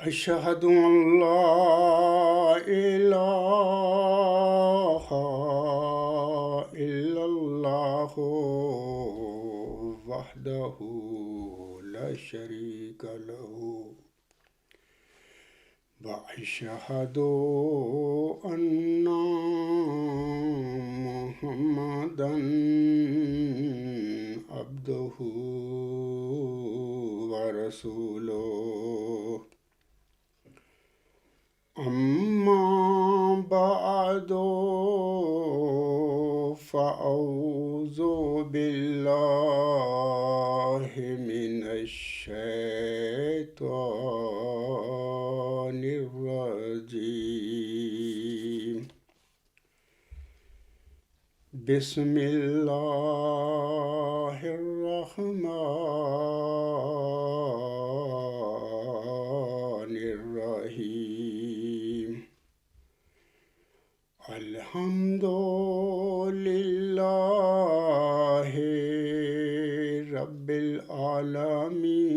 أشهد أن لا إله إلا الله وحده لا شريك له وأشهد أن محمدا عبده ورسوله أما بعد فأعوذ بالله من الشيطان الرجيم بسم الله الرحمن الرحيم الحمد لله رب العالمين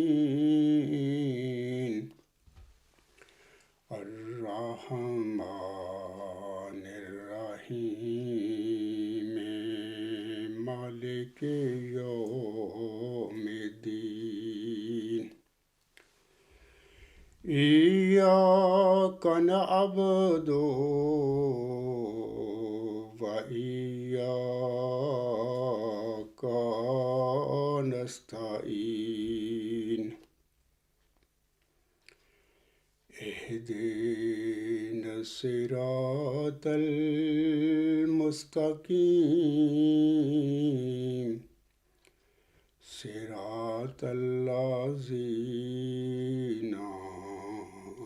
الرحمن الرحيم مالك يوم الدين إياك نعبد وإياك نستعين اهدنا الصراط المستقيم صراط الذين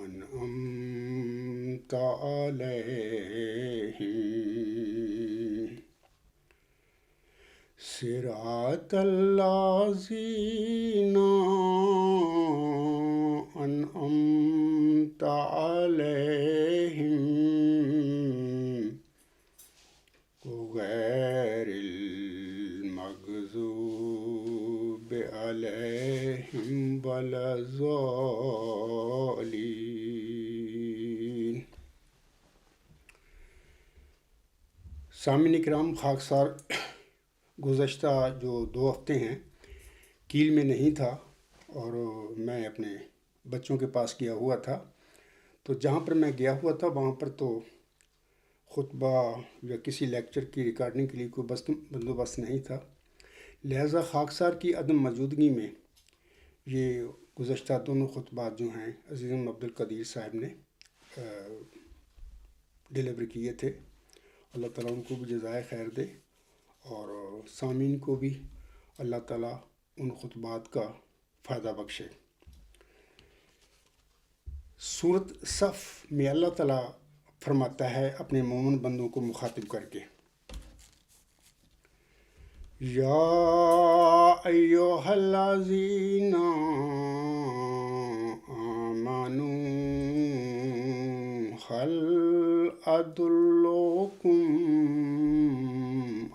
أنعمت عليهم صراط الذين أنعمت عليهم غير المغضوب عليهم ولا الضالين۔ سامعین اکرام، خاکسار گزشتہ جو 2 ہفتے ہیں کیل میں نہیں تھا اور میں اپنے بچوں کے پاس گیا ہوا تھا، تو جہاں پر میں گیا ہوا تھا وہاں پر تو خطبہ یا کسی لیکچر کی ریکارڈنگ کے لیے کوئی بندوبست نہیں تھا، لہٰذا خاکسار کی عدم موجودگی میں یہ گزشتہ دونوں خطبات جو ہیں عزیزم عبدالقدیر صاحب نے ڈیلیور کیے تھے۔ اللہ تعالیٰ ان کو بھی جزائے خیر دے اور سامعین کو بھی اللہ تعالیٰ ان خطبات کا فائدہ بخشے۔ سورۃ صف میں اللہ تعالیٰ فرماتا ہے اپنے مومن بندوں کو مخاطب کر کے، یا ایھا الذین آمنوا هل أدلكم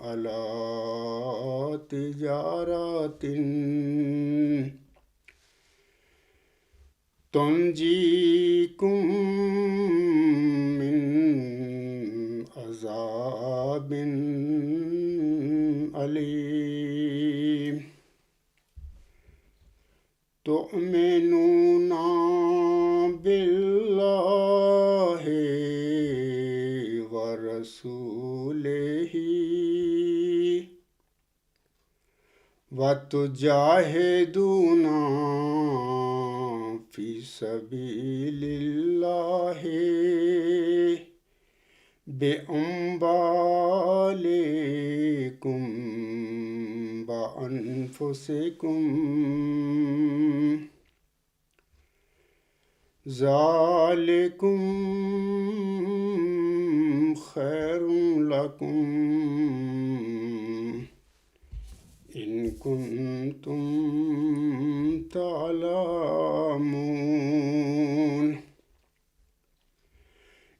على تجارة تنجيكم من عذاب أليم تؤمنون بالله ورسوله وتجاهدون في سبيل الله بأموالكم وأنفسكم ذلكم خير لكم إن كنتم تعلمون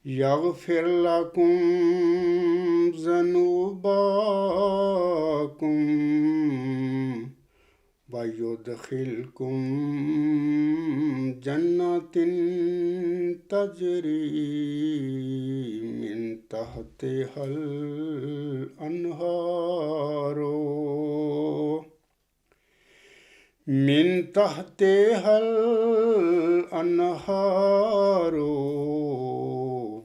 يغفر لكم ذنوبكم وَيُدْخِلْكُمْ جَنَّاتٍ تَجْرِي مِنْ تَحْتِهَا الْأَنْهَارُ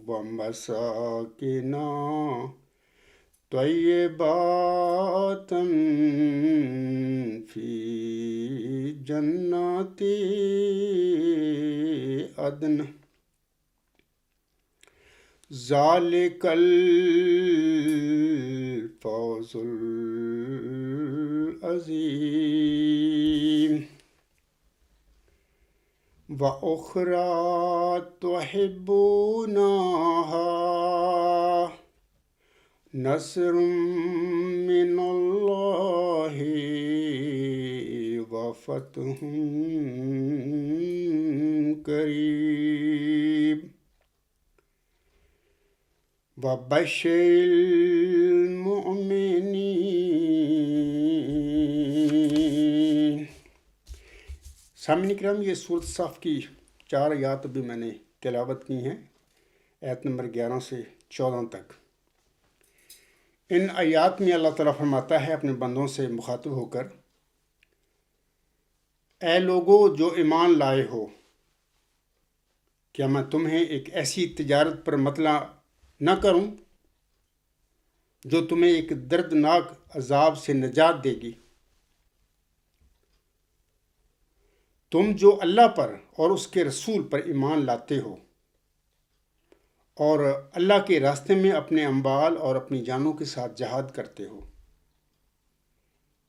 وَمَسَاكِنَ طَيِّبَاتٍ فِي جَنَّاتِ عَدْنٍ ذَلِكَ الْفَوْزُ الْعَظِيمُ وَأُخْرَى تُحِبُّونَهَا نَصْرٌ مِّنَ اللَّهِ وَفَتْحٌ قَرِيبٌ وَبَشِّرِ الْمُؤْمِنِينَ۔ سامعین کرام، یہ سورۃ صف کی 4 آیات بھی میں نے تلاوت کی ہیں، آیت نمبر 11 سے 14 تک۔ ان آیات میں اللہ تعالیٰ فرماتا ہے اپنے بندوں سے مخاطب ہو کر، اے لوگو جو ایمان لائے ہو، کیا میں تمہیں ایک ایسی تجارت پر مطلع نہ کروں جو تمہیں ایک دردناک عذاب سے نجات دے گی؟ تم جو اللہ پر اور اس کے رسول پر ایمان لاتے ہو اور اللہ کے راستے میں اپنے اموال اور اپنی جانوں کے ساتھ جہاد کرتے ہو،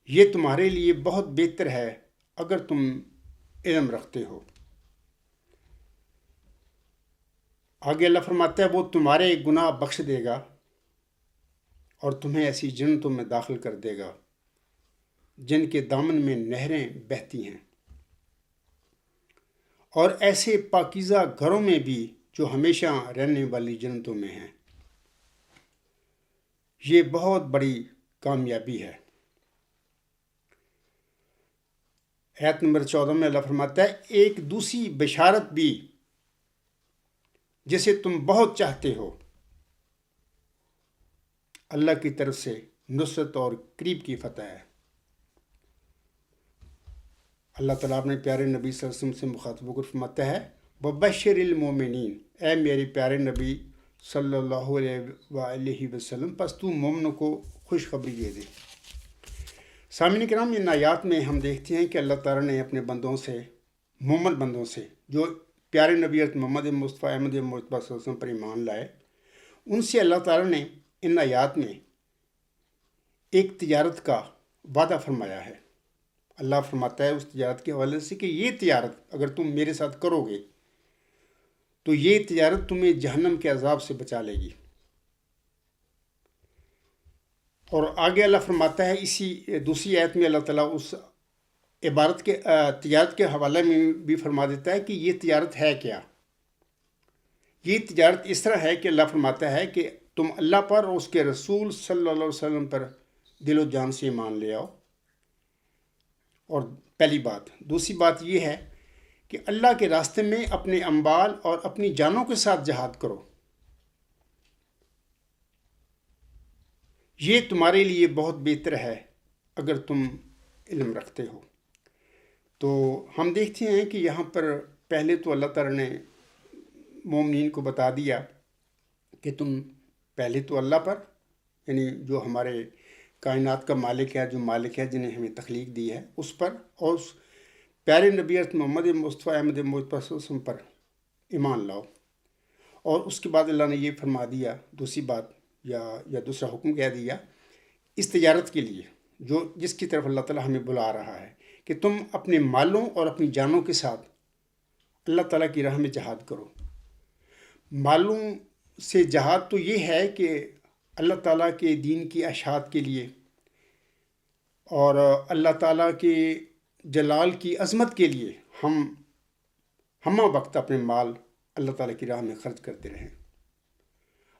یہ تمہارے لیے بہت بہتر ہے اگر تم علم رکھتے ہو۔ آگے اللہ فرماتا ہے وہ تمہارے گناہ بخش دے گا اور تمہیں ایسی جنتوں میں داخل کر دے گا جن کے دامن میں نہریں بہتی ہیں، اور ایسے پاکیزہ گھروں میں بھی جو ہمیشہ رہنے والی جنتوں میں ہیں۔ یہ بہت بڑی کامیابی ہے۔ آیت نمبر 14 میں اللہ فرماتا ہے ایک دوسری بشارت بھی جسے تم بہت چاہتے ہو، اللہ کی طرف سے نصرت اور قریب کی فتح ہے۔ اللہ تعالیٰ اپنے پیارے نبی صلی اللہ علیہ وسلم سے مخاطب ہو کر فرماتا ہے وَبَشِّرِ الْمُؤْمِنِينَ، اے میرے پیارے نبی صلی اللہ علیہ وسلم، پس تو مومنوں کو خوشخبری دے دے۔ سامعین کرام، ان آیات میں ہم دیکھتے ہیں کہ اللہ تعالیٰ نے اپنے بندوں سے، مومن بندوں سے جو پیارے نبی حضرت محمد مصطفیٰ احمد مجتبیٰ صلی اللہ علیہ وسلم پر ایمان لائے، ان سے اللہ تعالیٰ نے ان آیات میں ایک تجارت کا وعدہ فرمایا ہے۔ اللہ فرماتا ہے اس تجارت کے حوالے سے کہ یہ تجارت اگر تم میرے ساتھ کرو گے تو یہ تجارت تمہیں جہنم کے عذاب سے بچا لے گی۔ اور آگے اللہ فرماتا ہے اسی دوسری آیت میں اللہ تعالیٰ اس عبارت کے تجارت کے حوالے میں بھی فرما دیتا ہے کہ یہ تجارت ہے کیا۔ یہ تجارت اس طرح ہے کہ اللہ فرماتا ہے کہ تم اللہ پر اور اس کے رسول صلی اللہ علیہ وسلم پر دل و جان سے ایمان لے آؤ، اور پہلی بات۔ دوسری بات یہ ہے کہ اللہ کے راستے میں اپنے اموال اور اپنی جانوں کے ساتھ جہاد کرو، یہ تمہارے لیے بہت بہتر ہے اگر تم علم رکھتے ہو۔ تو ہم دیکھتے ہیں کہ یہاں پر پہلے تو اللہ تعالیٰ نے مومنین کو بتا دیا کہ تم پہلے تو اللہ پر، یعنی جو ہمارے کائنات کا مالک ہے، جو مالک ہے جنہیں ہمیں تخلیق دی ہے، اس پر اور اس پیارے نبی حضرت محمد مصطفیٰ احمد مجتبیٰ صلی اللہ علیہ وسلم پر ایمان لاؤ۔ اور اس کے بعد اللہ نے یہ فرما دیا، دوسری بات یا دوسرا حکم کہہ دیا اس تجارت کے لیے جو جس کی طرف اللہ تعالیٰ ہمیں بلا رہا ہے کہ تم اپنے مالوں اور اپنی جانوں کے ساتھ اللہ تعالیٰ کی راہ میں جہاد کرو۔ مالوں سے جہاد تو یہ ہے کہ اللہ تعالیٰ کے دین کی اشاعت کے لیے اور اللہ تعالیٰ کے جلال کی عظمت کے لیے ہم ہمہ وقت اپنے مال اللہ تعالیٰ کی راہ میں خرچ کرتے رہیں۔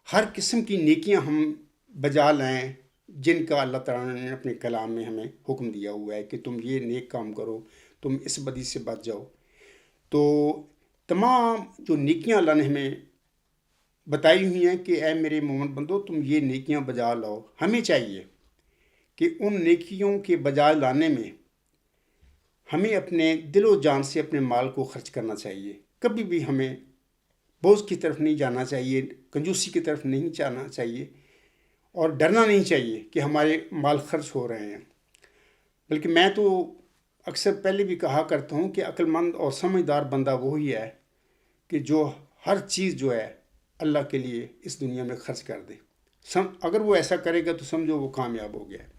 ہر قسم کی نیکیاں ہم بجا لائیں جن کا اللہ تعالیٰ نے اپنے کلام میں ہمیں حکم دیا ہوا ہے کہ تم یہ نیک کام کرو، تم اس بدی سے بچ جاؤ۔ تو تمام جو نیکیاں اللہ نے ہمیں بتائی ہوئی ہیں کہ اے میرے مومن بندو تم یہ نیکیاں بجا لاؤ، ہمیں چاہیے کہ ان نیکیوں کے بجا لانے میں ہمیں اپنے دل و جان سے اپنے مال کو خرچ کرنا چاہیے۔ کبھی بھی ہمیں بوجھ کی طرف نہیں جانا چاہیے، کنجوسی کی طرف نہیں جانا چاہیے، اور ڈرنا نہیں چاہیے کہ ہمارے مال خرچ ہو رہے ہیں۔ بلکہ میں تو اکثر پہلے بھی کہا کرتا ہوں کہ عقل مند اور سمجھدار بندہ وہی ہے کہ جو ہر چیز جو ہے اللہ کے لیے اس دنیا میں خرچ کر دے۔ اگر وہ ایسا کرے گا تو سمجھو وہ کامیاب ہو گیا ہے۔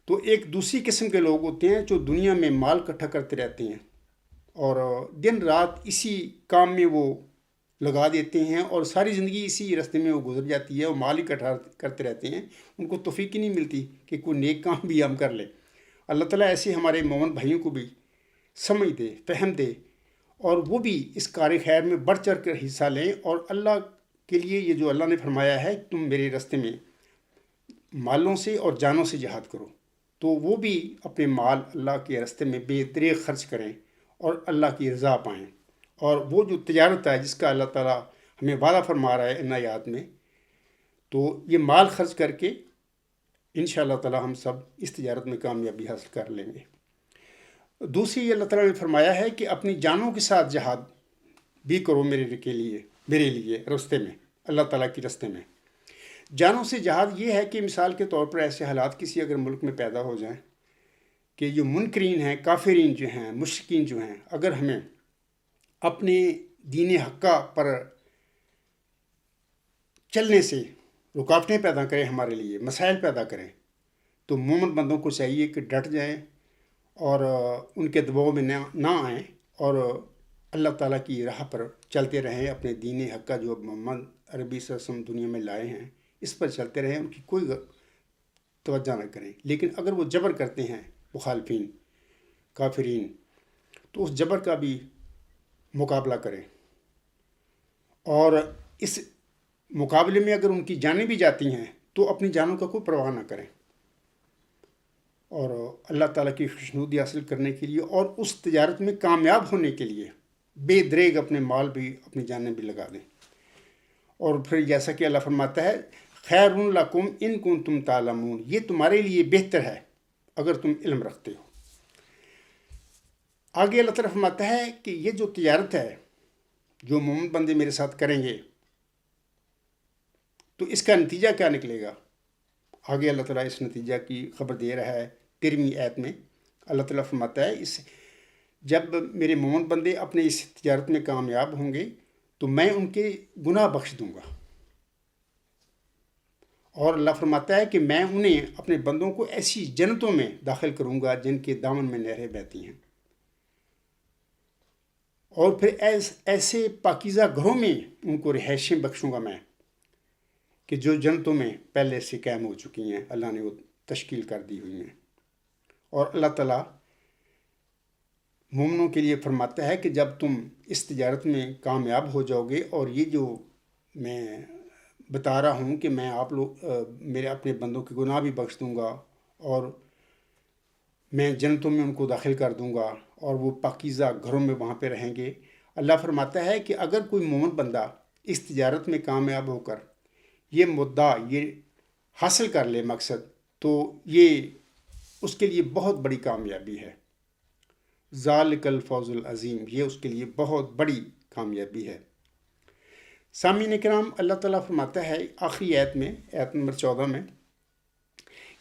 تو ایک دوسری قسم کے لوگ ہوتے ہیں جو دنیا میں مال اکٹھا کرتے رہتے ہیں اور دن رات اسی کام میں وہ لگا دیتے ہیں، اور ساری زندگی اسی راستے میں وہ گزر جاتی ہے، اور مال اکٹھا کرتے رہتے ہیں، ان کو توفیق ہی نہیں ملتی کہ کوئی نیک کام بھی ہم کر لیں۔ اللہ تعالیٰ ایسے ہمارے مومن بھائیوں کو بھی سمجھ دے، فہم دے، اور وہ بھی اس کار خیر میں بڑھ چڑھ کر حصہ لیں، اور اللہ کے لیے یہ جو اللہ نے فرمایا ہے تم میرے راستے میں مالوں سے اور جانوں سے جہاد کرو، تو وہ بھی اپنے مال اللہ کے راستے میں بے دریغ خرچ کریں اور اللہ کی رضا پائیں۔ اور وہ جو تجارت ہے جس کا اللہ تعالیٰ ہمیں وعدہ فرما رہا ہے ان آیات میں، تو یہ مال خرچ کر کے انشاءاللہ تعالیٰ ہم سب اس تجارت میں کامیابی حاصل کر لیں گے۔ دوسری اللہ تعالیٰ نے فرمایا ہے کہ اپنی جانوں کے ساتھ جہاد بھی کرو میرے لیے راستے میں، اللہ تعالیٰ کے راستے میں۔ جانوں سے جہاد یہ ہے کہ مثال کے طور پر ایسے حالات کسی اگر ملک میں پیدا ہو جائیں کہ جو منکرین ہیں، کافرین جو ہیں، مشرکین جو ہیں، اگر ہمیں اپنے دین حقہ پر چلنے سے رکاوٹیں پیدا کریں، ہمارے لیے مسائل پیدا کریں، تو مومن بندوں کو چاہیے کہ ڈٹ جائیں اور ان کے دباؤ میں نہ آئیں، اور اللہ تعالیٰ کی راہ پر چلتے رہیں، اپنے دین حقہ جو محمد عربی صلی اللہ علیہ وسلم دنیا میں لائے ہیں اس پر چلتے رہیں، ان کی کوئی توجہ نہ کریں۔ لیکن اگر وہ جبر کرتے ہیں مخالفین، کافرین، تو اس جبر کا بھی مقابلہ کریں، اور اس مقابلے میں اگر ان کی جانیں بھی جاتی ہیں تو اپنی جانوں کا کوئی پرواہ نہ کریں، اور اللہ تعالیٰ کی خوشنودی حاصل کرنے کے لیے اور اس تجارت میں کامیاب ہونے کے لیے بے دریغ اپنے مال بھی، اپنی جانیں بھی لگا دیں۔ اور پھر جیسا کہ اللہ فرماتا ہے خیر لکم ان کنتم تعلمون، یہ تمہارے لیے بہتر ہے اگر تم علم رکھتے ہو۔ آگے اللہ تعالیٰ فرماتا ہے کہ یہ جو تجارت ہے جو مومن بندے میرے ساتھ کریں گے تو اس کا نتیجہ کیا نکلے گا۔ آگے اللہ تعالیٰ اس نتیجہ کی خبر دے رہا ہے 13ویں آیت میں۔ اللہ تعالیٰ فرماتا ہے جب میرے مومن بندے اپنے اس تجارت میں کامیاب ہوں گے تو میں ان کے گناہ بخش دوں گا، اور اللہ فرماتا ہے کہ میں انہیں اپنے بندوں کو ایسی جنتوں میں داخل کروں گا جن کے دامن میں نہریں بہتی ہیں، اور پھر ایسے پاکیزہ گھروں میں ان کو رہائشیں بخشوں گا میں کہ جو جنتوں میں پہلے سے قائم ہو چکی ہیں، اللہ نے وہ تشکیل کر دی ہوئی ہیں۔ اور اللہ تعالیٰ مومنوں کے لیے فرماتا ہے کہ جب تم اس تجارت میں کامیاب ہو جاؤ گے، اور یہ جو میں بتا رہا ہوں کہ میں میرے اپنے بندوں کے گناہ بھی بخش دوں گا، اور میں جنتوں میں ان کو داخل کر دوں گا، اور وہ پاکیزہ گھروں میں وہاں پہ رہیں گے۔ اللہ فرماتا ہے کہ اگر کوئی مومن بندہ اس تجارت میں کامیاب ہو کر یہ مدعا یہ حاصل کر لے مقصد، تو یہ اس کے لیے بہت بڑی کامیابی ہے۔ ذالک الفوز العظیم، یہ اس کے لیے بہت بڑی کامیابی ہے۔ سامعین کرام، اللہ تعالیٰ فرماتا ہے آخری آیت میں، آیت نمبر 14 میں،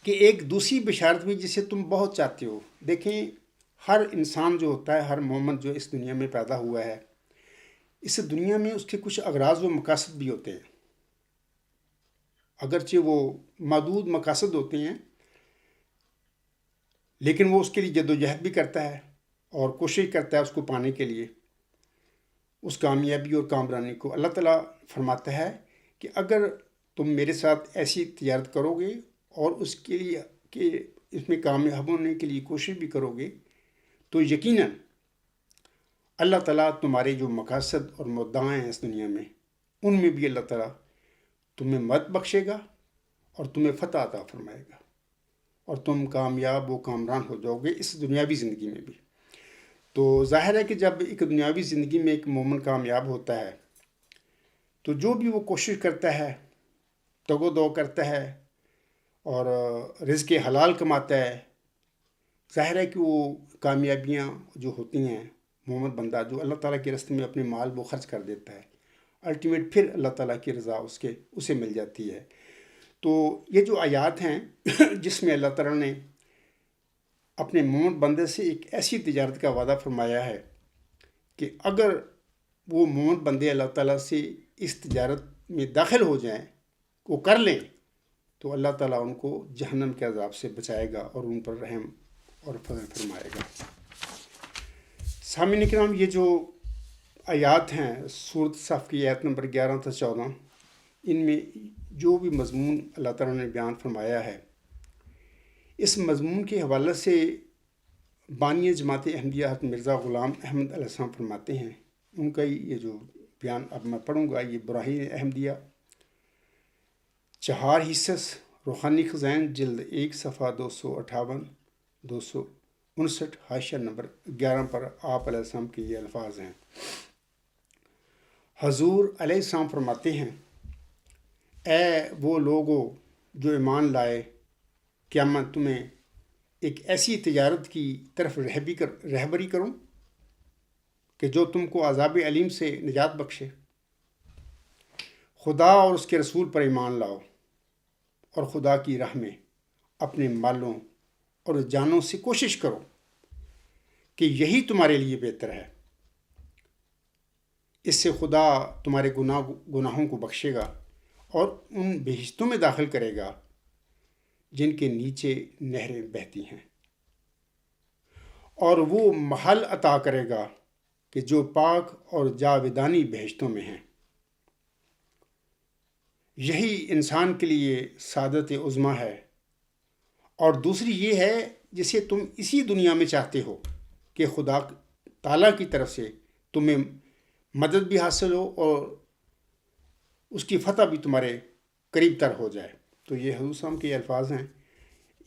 کہ ایک دوسری بشارت بھی جسے تم بہت چاہتے ہو۔ دیکھیں، ہر انسان جو ہوتا ہے، ہر مومن جو اس دنیا میں پیدا ہوا ہے، اس دنیا میں اس کے کچھ اغراض و مقاصد بھی ہوتے ہیں، اگرچہ وہ محدود مقاصد ہوتے ہیں، لیکن وہ اس کے لیے جد و جہد بھی کرتا ہے اور کوشش کرتا ہے اس کو پانے کے لیے، اس کامیابی اور کامرانی کو۔ اللہ تعالیٰ فرماتا ہے کہ اگر تم میرے ساتھ ایسی تجارت کرو گے اور اس کے لیے کہ اس میں کامیاب ہونے کے لیے کوشش بھی کرو گے، تو یقیناً اللہ تعالیٰ تمہارے جو مقاصد اور مدعائیں ہیں اس دنیا میں، ان میں بھی اللہ تعالیٰ تمہیں مدد بخشے گا اور تمہیں فتح عطا فرمائے گا، اور تم کامیاب و کامران ہو جاؤ گے اس دنیاوی زندگی میں بھی۔ تو ظاہر ہے کہ جب ایک دنیاوی زندگی میں ایک مومن کامیاب ہوتا ہے تو جو بھی وہ کوشش کرتا ہے، تگ و دو کرتا ہے اور رزق حلال کماتا ہے، ظاہر ہے کہ وہ کامیابیاں جو ہوتی ہیں، مومن بندہ جو اللہ تعالیٰ کے راستے میں اپنے مال وہ خرچ کر دیتا ہے، الٹیمیٹ پھر اللہ تعالیٰ کی رضا اسے مل جاتی ہے۔ تو یہ جو آیات ہیں جس میں اللہ تعالیٰ نے اپنے مومن بندے سے ایک ایسی تجارت کا وعدہ فرمایا ہے کہ اگر وہ مومن بندے اللہ تعالیٰ سے اس تجارت میں داخل ہو جائیں، وہ کر لیں، تو اللہ تعالیٰ ان کو جہنم کے عذاب سے بچائے گا اور ان پر رحم اور فضل فرمائے گا۔ سامعین کرام، یہ جو آیات ہیں سورۃ صف کی آیت نمبر 11 تا 14، ان میں جو بھی مضمون اللہ تعالیٰ نے بیان فرمایا ہے، اس مضمون کے حوالے سے بانی جماعت احمدیہ حضرت مرزا غلام احمد علیہ السلام فرماتے ہیں، ان کا یہ جو بیان اب میں پڑھوں گا، یہ براہین احمدیہ 4 حصص روحانی خزائن جلد 1 صفحہ 258 259 حاشیہ نمبر 11 پر آپ علیہ السلام کے یہ الفاظ ہیں۔ حضور علیہ السلام فرماتے ہیں، اے وہ لوگو جو ایمان لائے، کیا میں تمہیں ایک ایسی تجارت کی طرف رہبری کروں کہ جو تم کو عذاب علیم سے نجات بخشے؟ خدا اور اس کے رسول پر ایمان لاؤ اور خدا کی راہ میں اپنے مالوں اور جانوں سے کوشش کرو کہ یہی تمہارے لیے بہتر ہے۔ اس سے خدا تمہارے گناہوں کو بخشے گا اور ان بہشتوں میں داخل کرے گا جن کے نیچے نہریں بہتی ہیں، اور وہ محل عطا کرے گا کہ جو پاک اور جاودانی بہشتوں میں ہیں۔ یہی انسان کے لیے سعادت عظمیٰ ہے، اور دوسری یہ ہے جسے تم اسی دنیا میں چاہتے ہو کہ خدا تعالیٰ کی طرف سے تمہیں مدد بھی حاصل ہو اور اس کی فتح بھی تمہارے قریب تر ہو جائے۔ تو یہ حضور صاحب کے الفاظ ہیں،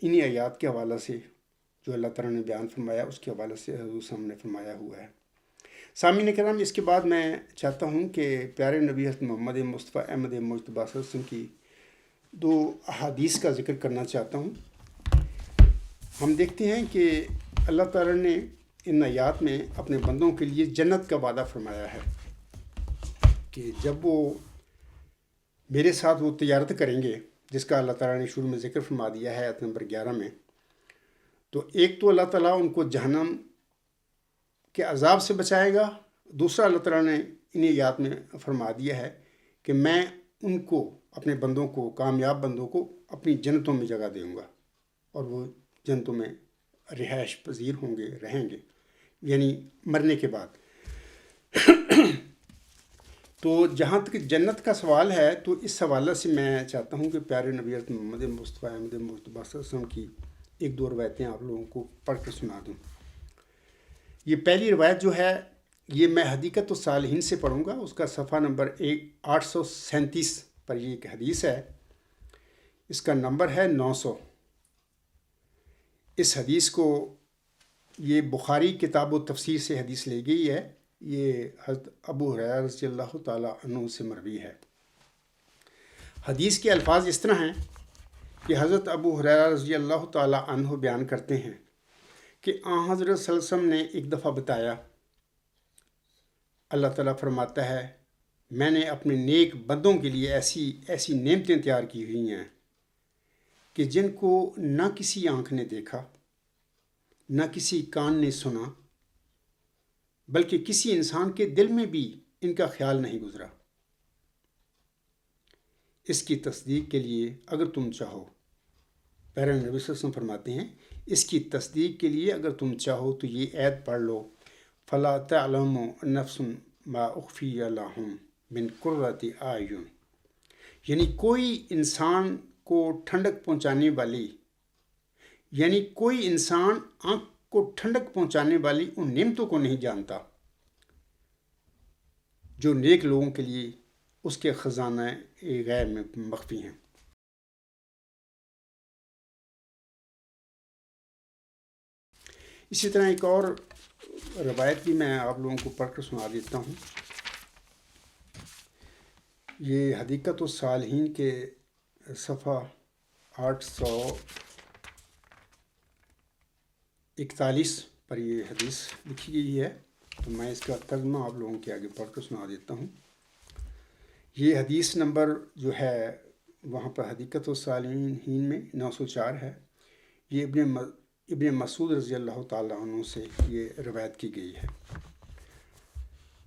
انہی آیات کے حوالے سے جو اللہ تعالیٰ نے بیان فرمایا، اس کے حوالے سے حضور صاحب نے فرمایا ہوا ہے۔ سامعین کرام، اس کے بعد میں چاہتا ہوں کہ پیارے نبی حضرت محمد مصطفیٰ احمد مجتبیٰ صلی اللہ علیہ وسلم کی 2 احادیث کا ذکر کرنا چاہتا ہوں۔ ہم دیکھتے ہیں کہ اللہ تعالیٰ نے ان آیات میں اپنے بندوں کے لیے جنت کا وعدہ فرمایا ہے کہ جب وہ میرے ساتھ وہ تجارت کریں گے، جس کا اللہ تعالیٰ نے شروع میں ذکر فرما دیا ہے آیت نمبر 11 میں، تو ایک تو اللہ تعالیٰ ان کو جہنم کے عذاب سے بچائے گا، دوسرا اللہ تعالیٰ نے انہیں آیات میں فرما دیا ہے کہ میں ان کو، اپنے بندوں کو، کامیاب بندوں کو اپنی جنتوں میں جگہ دوں گا، اور وہ جنتوں میں رہائش پذیر ہوں گے، رہیں گے، یعنی مرنے کے بعد۔ تو جہاں تک جنت کا سوال ہے، تو اس حوالے سے میں چاہتا ہوں کہ پیارے نبی حضرت محمد مصطفیٰ احمد مجتبیٰ صلی اللہ علیہ وسلم کی 1-2 روایتیں آپ لوگوں کو پڑھ کر سنا دوں۔ یہ پہلی روایت جو ہے، یہ میں حدیقۃ الصالحین سے پڑھوں گا، اس کا صفحہ نمبر 837 پر یہ ایک حدیث ہے، اس کا نمبر ہے 900۔ اس حدیث کو یہ بخاری کتاب و تفسیر سے حدیث لی گئی ہے، یہ حضرت ابو ہریرہ رضی اللہ تعالیٰ عنہ سے مروی ہے۔ حدیث کے الفاظ اس طرح ہیں کہ حضرت ابو ہریرہ رضی اللہ تعالیٰ عنہ بیان کرتے ہیں کہ آن حضرت صلی اللہ علیہ وسلم نے ایک دفعہ بتایا، اللہ تعالیٰ فرماتا ہے، میں نے اپنے نیک بندوں کے لیے ایسی نعمتیں تیار کی ہوئی ہیں کہ جن کو نہ کسی آنکھ نے دیکھا، نہ کسی کان نے سنا، بلکہ کسی انسان کے دل میں بھی ان کا خیال نہیں گزرا۔ اس کی تصدیق کے لیے اگر تم چاہو، پیارے نبی صلی اللہ علیہ وسلم فرماتے ہیں، اس کی تصدیق کے لیے اگر تم چاہو تو یہ آیت پڑھ لو، فَلَا تَعْلَمُ نَفْسٌ مَا أُخْفِيَ لَهُم مِّن قُرَّةِ أَعْيُنٍ، یعنی کوئی انسان کو ٹھنڈک پہنچانے والی، یعنی کوئی انسان آنکھ کو ٹھنڈک پہنچانے والی ان نعمتوں کو نہیں جانتا جو نیک لوگوں کے لیے اس کے خزانہ غیب میں مخفی ہیں۔ اسی طرح ایک اور روایت بھی میں آپ لوگوں کو پڑھ کر سنا دیتا ہوں. یہ حدیقۃ الصالحین کے صفحہ 841 پر یہ حدیث لکھی گئی ہے، تو میں اس کا ترجمہ آپ لوگوں کے آگے پڑھ کر سنا دیتا ہوں. یہ حدیث نمبر جو ہے وہاں پر حدیقۃ الصالحین میں 904 ہے. یہ ابن مسعود رضی اللہ تعالیٰ عنہ سے یہ روایت کی گئی ہے.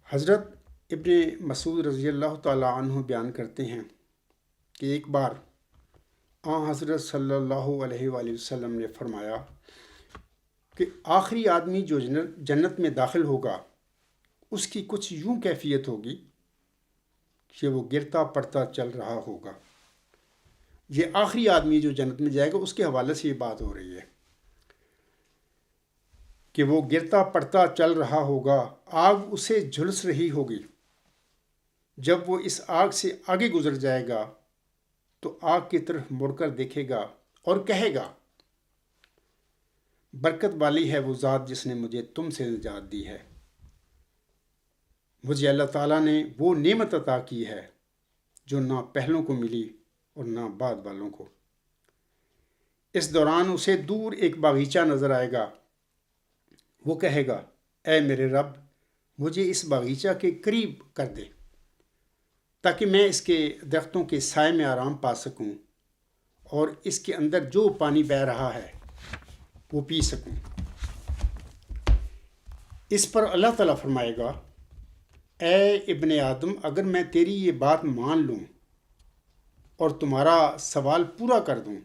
حضرت ابن مسعود رضی اللہ تعالیٰ عنہ بیان کرتے ہیں کہ ایک بار حضرت صلی اللہ علیہ وآلہ وسلم نے فرمایا کہ آخری آدمی جو جنت میں داخل ہوگا اس کی کچھ یوں کیفیت ہوگی کہ وہ گرتا پڑتا چل رہا ہوگا. یہ آخری آدمی جو جنت میں جائے گا اس کے حوالے سے یہ بات ہو رہی ہے کہ وہ گرتا پڑتا چل رہا ہوگا. آگ اسے جھلس رہی ہوگی. جب وہ اس آگ سے آگے گزر جائے گا تو آگ کی طرف مڑ کر دیکھے گا اور کہے گا، برکت والی ہے وہ ذات جس نے مجھے تم سے نجات دی ہے. مجھے اللہ تعالیٰ نے وہ نعمت عطا کی ہے جو نہ پہلوں کو ملی اور نہ بعد والوں کو. اس دوران اسے دور ایک باغیچہ نظر آئے گا. وہ کہے گا، اے میرے رب، مجھے اس باغیچہ کے قریب کر دے تاکہ میں اس کے درختوں کے سائے میں آرام پا سکوں اور اس کے اندر جو پانی بہہ رہا ہے وہ پی سکوں. اس پر اللہ تعالیٰ فرمائے گا، اے ابن آدم، اگر میں تیری یہ بات مان لوں اور تمہارا سوال پورا کر دوں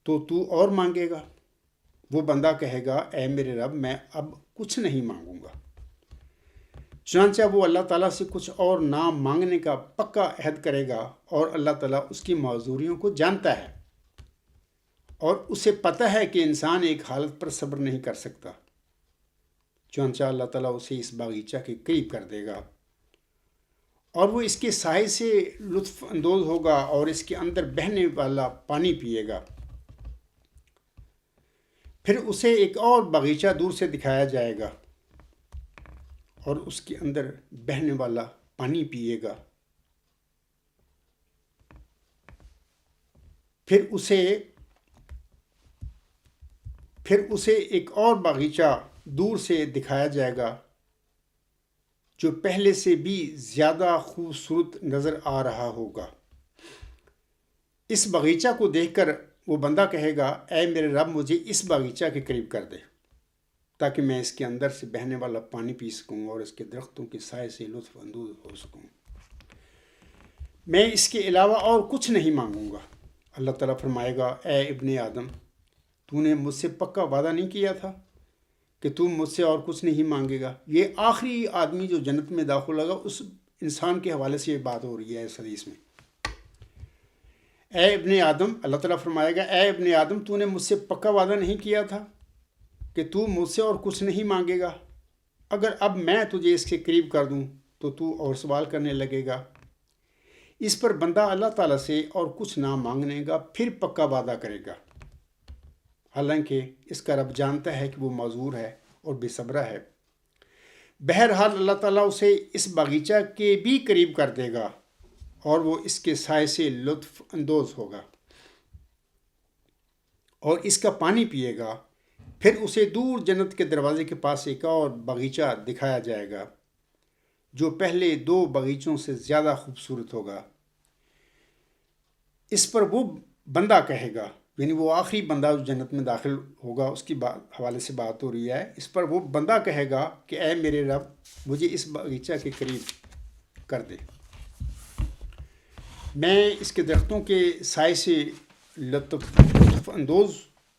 تو اور مانگے گا. وہ بندہ کہے گا، اے میرے رب، میں اب کچھ نہیں مانگوں گا. چنانچہ وہ اللہ تعالیٰ سے کچھ اور نہ مانگنے کا پکا عہد کرے گا، اور اللہ تعالیٰ اس کی معذوریوں کو جانتا ہے اور اسے پتہ ہے کہ انسان ایک حالت پر صبر نہیں کر سکتا. چنانچہ اللہ تعالیٰ اسے اس باغیچہ کے قریب کر دے گا اور وہ اس کے سائے سے لطف اندوز ہوگا اور اس کے اندر بہنے والا پانی پیے گا. پھر اسے ایک اور باغیچہ دور سے دکھایا جائے گا اور اس کے اندر بہنے والا پانی پیے گا. پھر اسے ایک اور باغیچہ دور سے دکھایا جائے گا جو پہلے سے بھی زیادہ خوبصورت نظر آ رہا ہوگا. اس باغیچہ کو دیکھ کر وہ بندہ کہے گا، اے میرے رب، مجھے اس باغیچہ کے قریب کر دے تاکہ میں اس کے اندر سے بہنے والا پانی پی سکوں اور اس کے درختوں کے سائے سے لطف اندوز ہو سکوں. میں اس کے علاوہ اور کچھ نہیں مانگوں گا. اللہ تعالیٰ فرمائے گا، اے ابن آدم، تو نے مجھ سے پکا وعدہ نہیں کیا تھا کہ تم مجھ سے اور کچھ نہیں مانگے گا؟ یہ آخری آدمی جو جنت میں داخل ہوگا اس انسان کے حوالے سے یہ بات ہو رہی ہے اس حدیث میں. اے ابن آدم، اللہ تعالیٰ فرمائے گا، اے ابن آدم، تو نے مجھ سے پکا وعدہ نہیں کیا تھا کہ تو مجھ سے اور کچھ نہیں مانگے گا؟ اگر اب میں تجھے اس کے قریب کر دوں تو اور سوال کرنے لگے گا. اس پر بندہ اللہ تعالیٰ سے اور کچھ نہ مانگنے گا، پھر پکا وعدہ کرے گا، حالانکہ اس کا رب جانتا ہے کہ وہ معذور ہے اور بے صبرہ ہے. بہرحال اللہ تعالیٰ اسے اس باغیچہ کے بھی قریب کر دے گا اور وہ اس کے سائے سے لطف اندوز ہوگا اور اس کا پانی پیے گا. پھر اسے دور جنت کے دروازے کے پاس ایک اور باغیچہ دکھایا جائے گا جو پہلے دو باغیچوں سے زیادہ خوبصورت ہوگا. اس پر وہ بندہ کہے گا، یعنی وہ آخری بندہ جو جنت میں داخل ہوگا اس کی حوالے سے بات ہو رہی ہے. اس پر وہ بندہ کہے گا کہ اے میرے رب، مجھے اس باغیچہ کے قریب کر دے. میں اس کے درختوں کے سائے سے لطف اندوز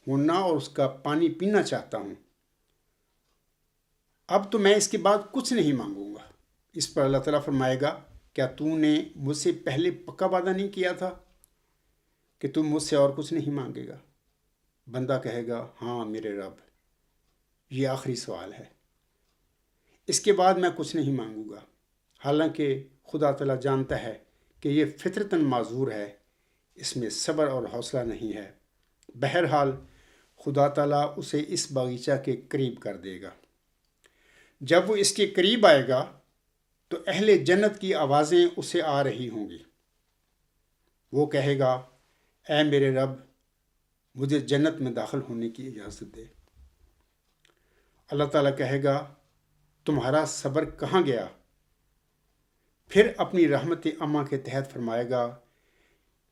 ہونا اور اس کا پانی پینا چاہتا ہوں. اب تو میں اس کے بعد کچھ نہیں مانگوں گا. اس پر اللہ تعالیٰ فرمائے گا، کیا تو نے مجھ سے پہلے پکا وعدہ نہیں کیا تھا کہ تم مجھ سے اور کچھ نہیں مانگے گا؟ بندہ کہے گا، ہاں میرے رب، یہ آخری سوال ہے، اس کے بعد میں کچھ نہیں مانگوں گا. حالانکہ خدا تعالیٰ جانتا ہے کہ یہ فطرتاً معذور ہے، اس میں صبر اور حوصلہ نہیں ہے. بہرحال خدا تعالیٰ اسے اس باغیچہ کے قریب کر دے گا۔ جب وہ اس کے قریب آئے گا تو اہل جنت کی آوازیں اسے آ رہی ہوں گی۔ وہ کہے گا، اے میرے رب، مجھے جنت میں داخل ہونے کی اجازت دے۔ اللہ تعالیٰ کہے گا، تمہارا صبر کہاں گیا؟ پھر اپنی رحمت عامہ کے تحت فرمائے گا،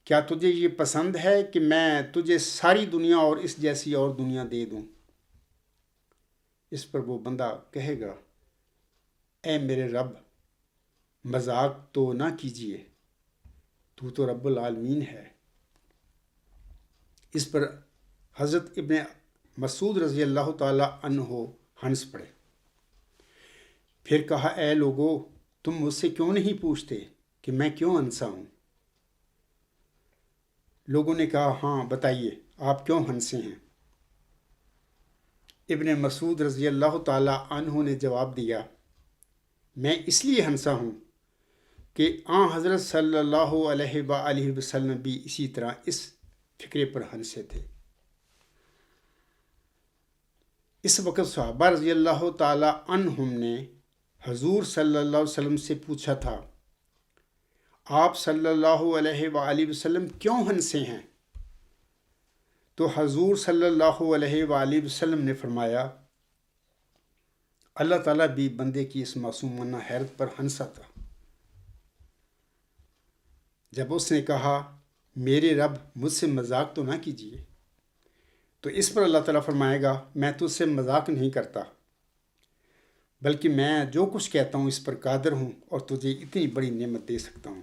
کیا تجھے یہ پسند ہے کہ میں تجھے ساری دنیا اور اس جیسی اور دنیا دے دوں؟ اس پر وہ بندہ کہے گا، اے میرے رب، مذاق تو نہ کیجیے، تو رب العالمین ہے۔ اس پر حضرت ابن مسعود رضی اللہ تعالی عنہ ہنس پڑے۔ پھر کہا، اے لوگو، تم مجھ سے کیوں نہیں پوچھتے کہ میں کیوں ہنسا ہوں؟ لوگوں نے کہا، ہاں بتائیے، آپ کیوں ہنسے ہیں؟ ابن مسعود رضی اللہ تعالی عنہ نے جواب دیا، میں اس لیے ہنسا ہوں کہ حضرت صلی اللہ علیہ وآلہ وسلم بھی اسی طرح اس فکرے پر ہنسے تھے۔ اس وقت صحابہ رضی اللہ تعالی عنہم نے حضور صلی اللہ علیہ وسلم سے پوچھا تھا، آپ صلی اللہ علیہ وآلہ وسلم کیوں ہنسے ہیں؟ تو حضور صلی اللہ علیہ وآلہ وسلم نے فرمایا، اللہ تعالیٰ بھی بندے کی اس معصومانہ حیرت پر ہنسا تھا۔ جب اس نے کہا، میرے رب، مجھ سے مذاق تو نہ کیجیے، تو اس پر اللہ تعالیٰ فرمائے گا، میں تجھ سے مذاق نہیں کرتا، بلکہ میں جو کچھ کہتا ہوں اس پر قادر ہوں اور تجھے اتنی بڑی نعمت دے سکتا ہوں۔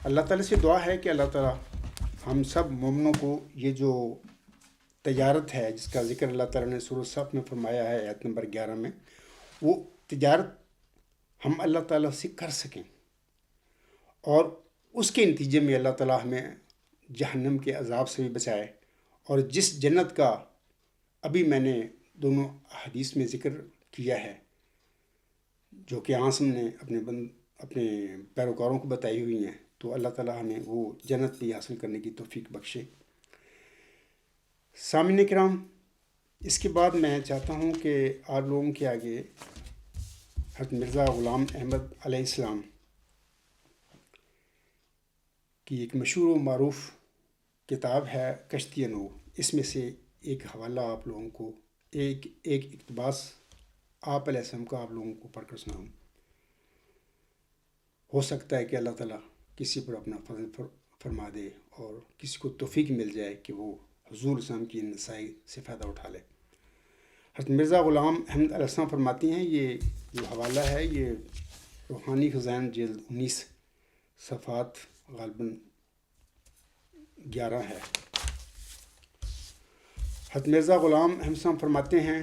اللہ تعالیٰ سے دعا ہے کہ اللہ تعالیٰ ہم سب مومنوں کو یہ جو تجارت ہے جس کا ذکر اللہ تعالیٰ نے سورۃ صف میں فرمایا ہے آیت نمبر 11 میں، وہ تجارت ہم اللہ تعالیٰ سے کر سکیں، اور اس کے نتیجے میں اللہ تعالیٰ ہمیں جہنم کے عذاب سے بھی بچائے، اور جس جنت کا ابھی میں نے دونوں حدیث میں ذکر کیا ہے جو کہ عاصم نے اپنے پیروکاروں کو بتائی ہوئی ہیں، تو اللہ تعالیٰ ہمیں وہ جنت بھی حاصل کرنے کی توفیق بخشے۔ سامعین کرام، اس کے بعد میں چاہتا ہوں کہ آپ لوگوں کے آگے حضرت مرزا غلام احمد علیہ السلام کی ایک مشہور و معروف کتاب ہے کشتی نو، اس میں سے ایک حوالہ آپ لوگوں کو، ایک اقتباس آپ علیہ السلام کا آپ لوگوں کو پڑھ کر سناؤں۔ ہو سکتا ہے کہ اللہ تعالیٰ کسی پر اپنا فضل فرما دے اور کسی کو توفیق مل جائے کہ وہ حضور اسلام کی نصائی سے فائدہ اٹھا لے۔ حضرت مرزا غلام احمد علیہ السلام فرماتی ہیں، یہ جو حوالہ ہے یہ روحانی خزائن جلد 19 صفحات غالباً 11 ہے۔ حضرت مرزا غلام احمد السلام فرماتے ہیں،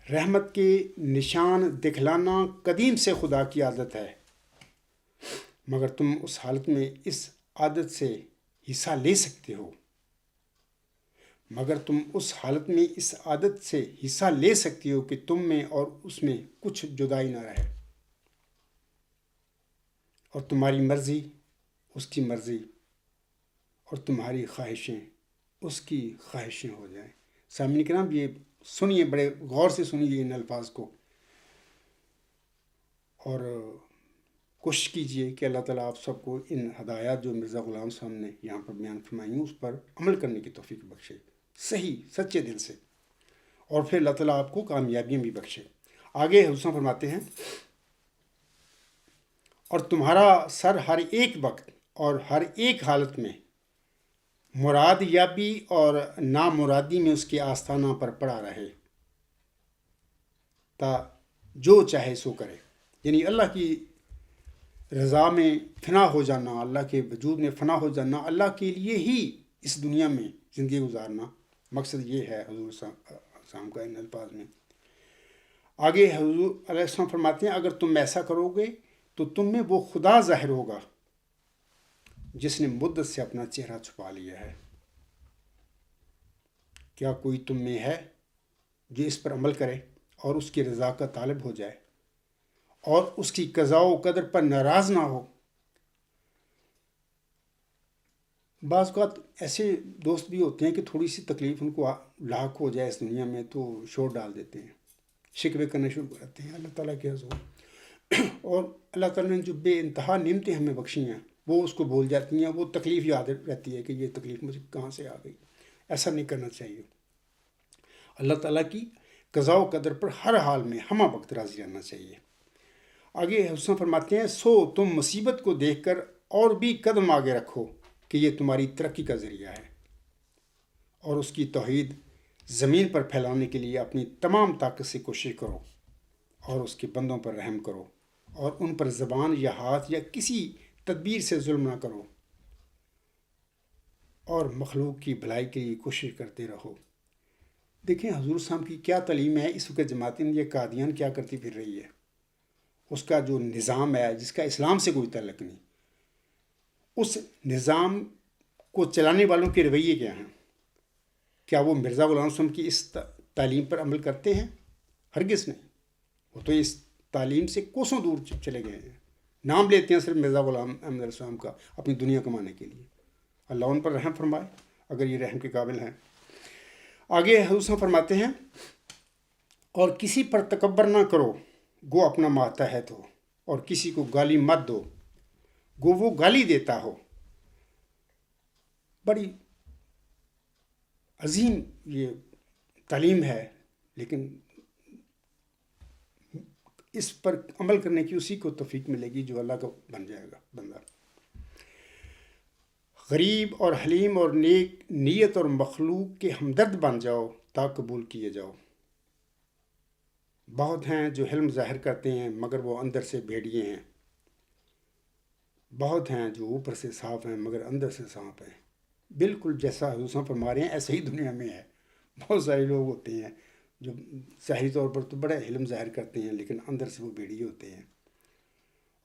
رحمت کے نشان دکھلانا قدیم سے خدا کی عادت ہے، مگر تم اس حالت میں اس عادت سے حصہ لے سکتے ہو کہ تم میں اور اس میں کچھ جدائی نہ رہے، اور تمہاری مرضی اس کی مرضی اور تمہاری خواہشیں اس کی خواہشیں ہو جائیں۔ سامعین کرام، یہ سنیے، بڑے غور سے سنیے ان الفاظ کو، اور کوشش کیجئے کہ اللہ تعالیٰ آپ سب کو ان ہدایات جو مرزا غلام صاحب نے یہاں پر بیان فرمائی ہیں اس پر عمل کرنے کی توفیق بخشے، صحیح سچے دل سے، اور پھر اللہ تعالیٰ آپ کو کامیابیاں بھی بخشے۔ آگے حضور فرماتے ہیں، اور تمہارا سر ہر ایک وقت اور ہر ایک حالت میں مراد یابی اور نامرادی میں اس کے آستانہ پر پڑا رہے، تا جو چاہے سو کرے، یعنی اللہ کی رضا میں فنا ہو جانا، اللہ کے وجود میں فنا ہو جانا، اللہ کے لیے ہی اس دنیا میں زندگی گزارنا، مقصد یہ ہے حضور صاحب کا ان الفاظ میں۔ آگے حضور علیہ السلام فرماتے ہیں، اگر تم ایسا کرو گے تو تم میں وہ خدا ظاہر ہوگا جس نے مدت سے اپنا چہرہ چھپا لیا ہے۔ کیا کوئی تم میں ہے جو اس پر عمل کرے اور اس کی رضا کا طالب ہو جائے اور اس کی قضاء و قدر پر ناراض نہ ہو؟ بعض اوقات ایسے دوست بھی ہوتے ہیں کہ تھوڑی سی تکلیف ان کو لاحق ہو جائے اس دنیا میں تو شور ڈال دیتے ہیں، شکوے کرنا شروع کرتے ہیں اللہ تعالیٰ کے حضور، اور اللہ تعالیٰ نے جو بے انتہا نعمتیں ہمیں بخشی ہیں وہ اس کو بھول جاتی ہیں، وہ تکلیف یاد رہتی ہے کہ یہ تکلیف مجھے کہاں سے آ گئی۔ ایسا نہیں کرنا چاہیے۔ اللہ تعالیٰ کی قضاء و قدر پر ہر حال میں ہمہ وقت راضی رہنا چاہیے۔ آگے حسن فرماتے ہیں، سو تم مصیبت کو دیکھ کر اور بھی قدم آگے رکھو کہ یہ تمہاری ترقی کا ذریعہ ہے، اور اس کی توحید زمین پر پھیلانے کے لیے اپنی تمام طاقت سے کوشش کرو، اور اس کے بندوں پر رحم کرو، اور ان پر زبان یا ہاتھ یا کسی تدبیر سے ظلم نہ کرو، اور مخلوق کی بھلائی کے لیے کوشش کرتے رہو۔ دیکھیں حضور صاحب کی کیا تعلیم ہے، اس وقت جماعت یہ قادیان کیا کرتی پھر رہی ہے، اس کا جو نظام ہے جس کا اسلام سے کوئی تعلق نہیں، اس نظام کو چلانے والوں کے رویے کیا ہیں؟ کیا وہ مرزا غلام صاحب کی اس تعلیم پر عمل کرتے ہیں؟ ہرگز نہیں، وہ تو اس تعلیم سے کوسوں دور چلے گئے ہیں، نام لیتے ہیں صرف مرزا غلام احمد السلام کا اپنی دنیا کمانے کے لیے۔ اللہ ان پر رحم فرمائے اگر یہ رحم کے قابل ہیں۔ آگے حضور فرماتے ہیں، اور کسی پر تکبر نہ کرو گو اپنا ماتحت ہو، اور کسی کو گالی مت دو گو وہ گالی دیتا ہو۔ بڑی عظیم یہ تعلیم ہے، لیکن اس پر عمل کرنے کی اسی کو توفیق ملے گی جو اللہ کا بن جائے گا بندہ۔ غریب اور حلیم اور نیک نیت اور مخلوق کے ہمدرد بن جاؤ تا قبول کیے جاؤ۔ بہت ہیں جو حلم ظاہر کرتے ہیں مگر وہ اندر سے بھیڑیے ہیں، بہت ہیں جو اوپر سے صاف ہیں مگر اندر سے سانپ ہیں۔ بالکل جیسا حضور فرما رہے ہیں ایسے ہی دنیا میں ہے، بہت سارے لوگ ہوتے ہیں جو ظاہری طور پر تو بڑا علم ظاہر کرتے ہیں لیکن اندر سے وہ بھیڑیے ہوتے ہیں،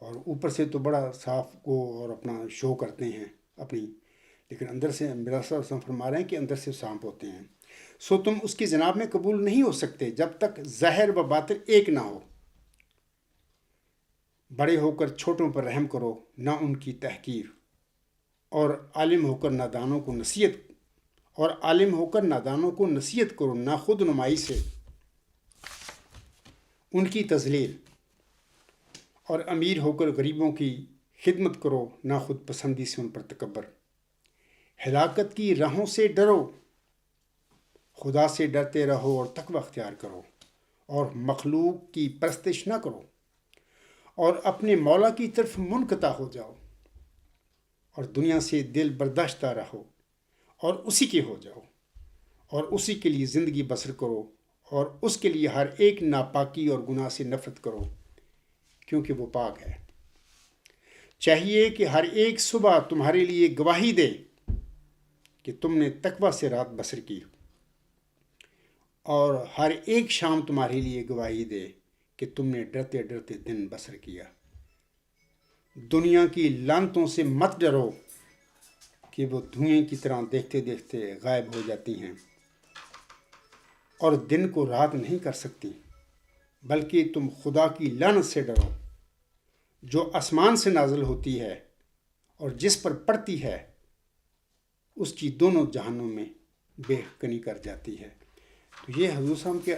اور اوپر سے تو بڑا صاف کو اور اپنا شو کرتے ہیں اپنی، لیکن اندر سے میرا صاحب فرما رہے ہیں کہ اندر سے سانپ ہوتے ہیں۔ سو تم اس کی جناب میں قبول نہیں ہو سکتے جب تک ظاہر و باطن ایک نہ ہو۔ بڑے ہو کر چھوٹوں پر رحم کرو نہ ان کی تحقیر، اور عالم ہو کر نادانوں کو نصیحت کرو نہ خود نمائی سے ان کی تذلیل، اور امیر ہو کر غریبوں کی خدمت کرو نہ خود پسندی سے ان پر تکبر۔ ہلاکت کی راہوں سے ڈرو، خدا سے ڈرتے رہو اور تقوی اختیار کرو، اور مخلوق کی پرستش نہ کرو، اور اپنے مولا کی طرف منقطع ہو جاؤ، اور دنیا سے دل برداشتہ رہو اور اسی کے ہو جاؤ، اور اسی کے لیے زندگی بسر کرو، اور اس کے لیے ہر ایک ناپاکی اور گناہ سے نفرت کرو کیونکہ وہ پاک ہے۔ چاہیے کہ ہر ایک صبح تمہارے لیے گواہی دے کہ تم نے تقوی سے رات بسر کی، اور ہر ایک شام تمہارے لیے گواہی دے کہ تم نے ڈرتے ڈرتے دن بسر کیا۔ دنیا کی لعنتوں سے مت ڈرو کہ وہ دھوئیں کی طرح دیکھتے دیکھتے غائب ہو جاتی ہیں اور دن کو رات نہیں کر سکتی، بلکہ تم خدا کی لعنت سے ڈرو جو آسمان سے نازل ہوتی ہے اور جس پر پڑتی ہے اس کی دونوں جہانوں میں بے حقنی کر جاتی ہے۔ تو یہ حضور صاحب کے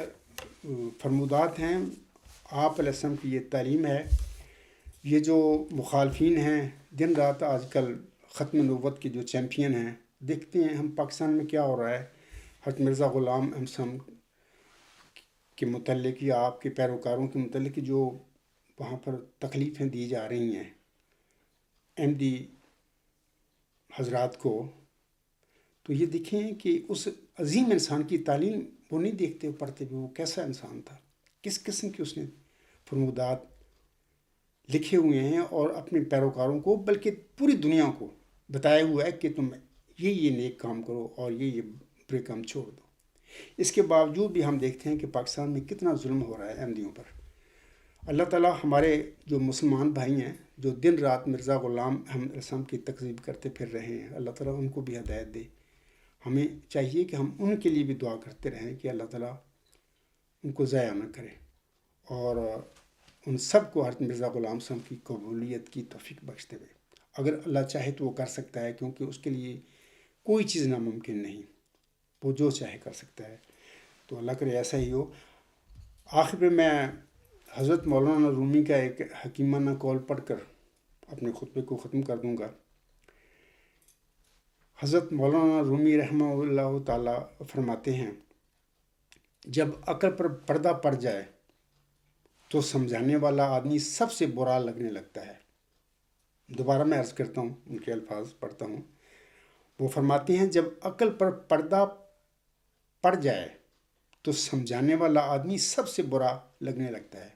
فرمودات ہیں، آپ علیہ السلام کی یہ تعلیم ہے۔ یہ جو مخالفین ہیں دن رات آج کل ختم نبوت کے جو چیمپئن ہیں، دیکھتے ہیں ہم پاکستان میں کیا ہو رہا ہے، حضرت مرزا غلام احمد صاحب کے متعلق یا آپ کے پیروکاروں کے متعلق جو وہاں پر تکلیفیں دی جا رہی ہیں احمدی حضرات کو، تو یہ دیکھیں کہ اس عظیم انسان کی تعلیم وہ نہیں دیکھتے پڑھتے بھی وہ کیسا انسان تھا، کس قسم کے اس نے فرمودات لکھے ہوئے ہیں، اور اپنے پیروکاروں کو بلکہ پوری دنیا کو بتایا ہوا ہے کہ تم یہ نیک کام کرو اور یہ برے کام چھوڑ دو۔ اس کے باوجود بھی ہم دیکھتے ہیں کہ پاکستان میں کتنا ظلم ہو رہا ہے احمدیوں پر۔ اللہ تعالیٰ ہمارے جو مسلمان بھائی ہیں جو دن رات مرزا غلام احمد الاسلام کی تکذیب کرتے پھر رہے ہیں، اللہ تعالیٰ ان کو بھی ہدایت دے۔ ہمیں چاہیے کہ ہم ان کے لیے بھی دعا کرتے رہیں کہ اللہ تعالیٰ ان کو ضائع نہ کرے، اور ان سب کو حضرت مرزا غلام صاحب کی قبولیت کی توفیق بخشتے ہوئے۔ اگر اللہ چاہے تو وہ کر سکتا ہے، کیونکہ اس کے لیے کوئی چیز ناممکن نہیں، وہ جو چاہے کر سکتا ہے۔ تو اللہ کرے ایسا ہی ہو۔ آخر میں حضرت مولانا رومی کا ایک حکیمانہ قول پڑھ کر اپنے خطبے کو ختم کر دوں گا۔ حضرت مولانا رومی رحمہ اللہ تعالیٰ فرماتے ہیں، جب عقل پر پردہ پڑ جائے تو سمجھانے والا آدمی سب سے برا لگنے لگتا ہے۔ دوبارہ میں عرض کرتا ہوں، ان کے الفاظ پڑھتا ہوں۔ وہ فرماتے ہیں، جب عقل پر پردہ پڑ جائے تو سمجھانے والا آدمی سب سے برا لگنے لگتا ہے۔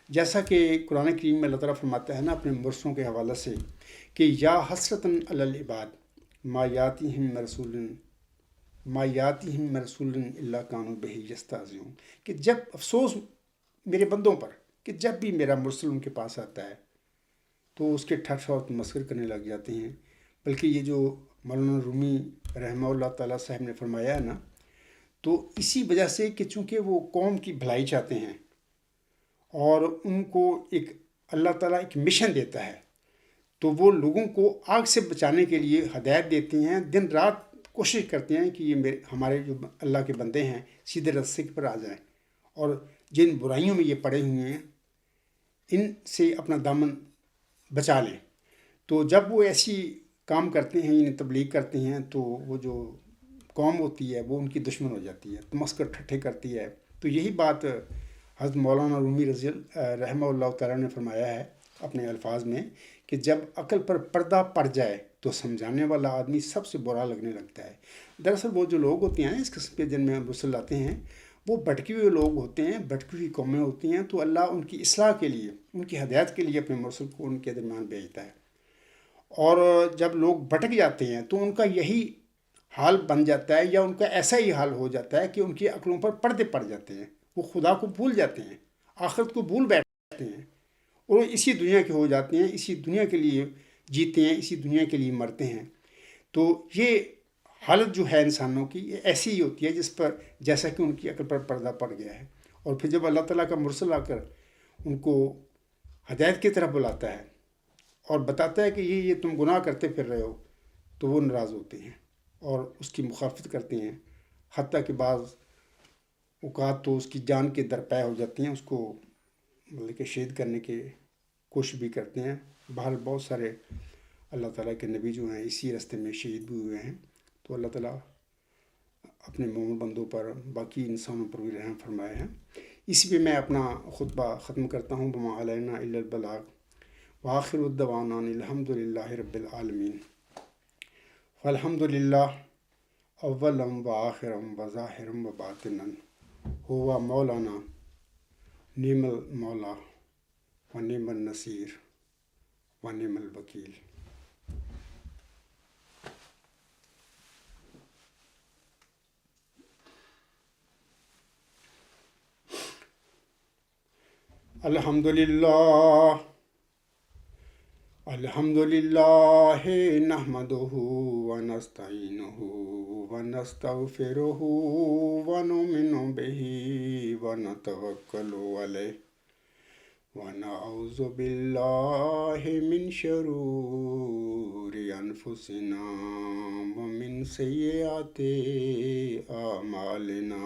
جیسا کہ قرآن کریم میں اللہ تعالیٰ فرماتا ہے نا اپنے مرسلوں کے حوالے سے کہ یا حسرتاً علی العباد ما یاتیہم رسول الا کانوا بہ یستہزئون، کہ جب افسوس میرے بندوں پر کہ جب بھی میرا مرسل ان کے پاس آتا ہے تو اس کے ٹھٹھا اور تمسخر کرنے لگ جاتے ہیں۔ بلکہ یہ جو مولانا رومی رحمہ اللہ تعالیٰ صاحب نے فرمایا ہے نا، تو اسی وجہ سے کہ چونکہ وہ قوم کی بھلائی چاہتے ہیں اور ان کو ایک اللہ تعالیٰ ایک مشن دیتا ہے، تو وہ لوگوں کو آگ سے بچانے کے لیے ہدایت دیتے ہیں، دن رات کوشش کرتے ہیں کہ یہ ہمارے جو اللہ کے بندے ہیں سیدھے راستے پر آ جائیں، اور جن برائیوں میں یہ پڑے ہوئے ہیں ان سے اپنا دامن بچا لیں۔ تو جب وہ ایسی کام کرتے ہیں، انہیں تبلیغ کرتے ہیں، تو وہ جو قوم ہوتی ہے وہ ان کی دشمن ہو جاتی ہے، تمسکر ٹھٹھے کرتی ہے۔ تو یہی بات حضرت مولانا رومی رحمہ اللہ تعالیٰ نے فرمایا ہے اپنے الفاظ میں کہ جب عقل پر پردہ پڑ جائے تو سمجھانے والا آدمی سب سے برا لگنے لگتا ہے۔ دراصل وہ جو لوگ ہوتے ہیں اس قسم کے جن میں رسل آتے ہیں وہ بھٹکے ہوئے لوگ ہوتے ہیں، بھٹکی ہوئی قومیں ہوتی ہیں، تو اللہ ان کی اصلاح کے لیے، ان کی ہدایت کے لیے اپنے مرسل کو ان کے درمیان بھیجتا ہے۔ اور جب لوگ بھٹک جاتے ہیں تو ان کا یہی حال بن جاتا ہے، یا ان کا ایسا ہی حال ہو جاتا ہے کہ ان کی عقلوں پر پردے پڑ جاتے ہیں، وہ خدا کو بھول جاتے ہیں، آخرت کو بھول بیٹھتے ہیں، اور اسی دنیا کے ہو جاتے ہیں، اسی دنیا کے لیے جیتے ہیں، اسی دنیا کے لیے مرتے ہیں۔ تو یہ حالت جو ہے انسانوں کی یہ ایسی ہی ہوتی ہے جس پر جیسا کہ ان کی عقل پر پردہ پڑ گیا ہے۔ اور پھر جب اللہ تعالیٰ کا مرسل آ کر ان کو ہدایت کی طرف بلاتا ہے اور بتاتا ہے کہ یہ تم گناہ کرتے پھر رہے ہو، تو وہ ناراض ہوتے ہیں اور اس کی مخالفت کرتے ہیں، حتیٰ کہ بعض اوقات تو اس کی جان کے درپے ہو جاتی ہیں، اس کو مطلب کہ شہید کرنے کی کوشش بھی کرتے ہیں۔ بہرحال بہت سارے اللہ تعالیٰ کے نبی جو ہیں اسی راستے میں شہید بھی ہوئے ہیں۔ تو اللہ تعالیٰ اپنے مومن بندوں پر، باقی انسانوں پر بھی رحم فرمائے ہیں۔ اس پہ میں اپنا خطبہ ختم کرتا ہوں۔ وما علینا الا البلاغ وآخر الدعوانا الحمد للہ رب العالمین۔ فالحمد للہ اولم و آخرم و ظاہرم و باطنا ہوا مولانا نعم المولا و نعم النصیر و نعم الوکیل۔ الحمد للہ الحمد للہ نحمدہ ونستعینہ ونستغفرہ ونؤمن بہ ونتوکل علیہ ونعوذ باللہ من شرور انفسنا ومن سیئات اعمالنا۔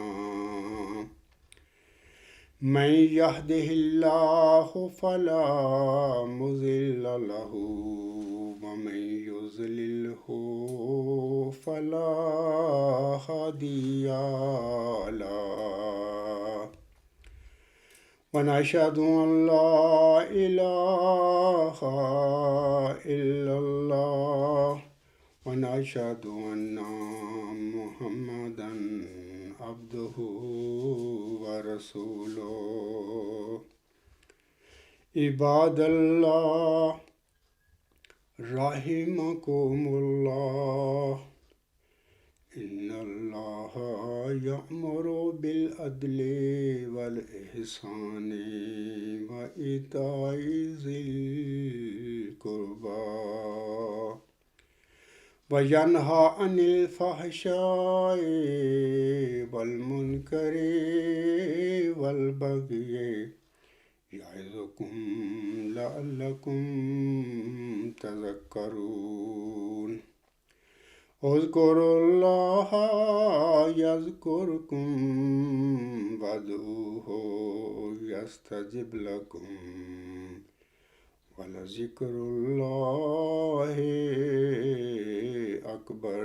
من یہدہ اللہ فلا مضل لہ ومن یضللہ فلا ہادی لہ، ونشہد ان لا الہ الا اللہ ونشہد ان محمدا عبدہ ورسولہ۔ عباد اللہ رحمکم اللہ، إن الله يأمر بالعدل والإحسان وإيتاء ذي القربى وينهى عن الفحشاء والمنكر والبغي يعظكم لعلكم تذكرون اذكروا الله يذكركم وادعوه يستجب لكم ولذكر الله أكبر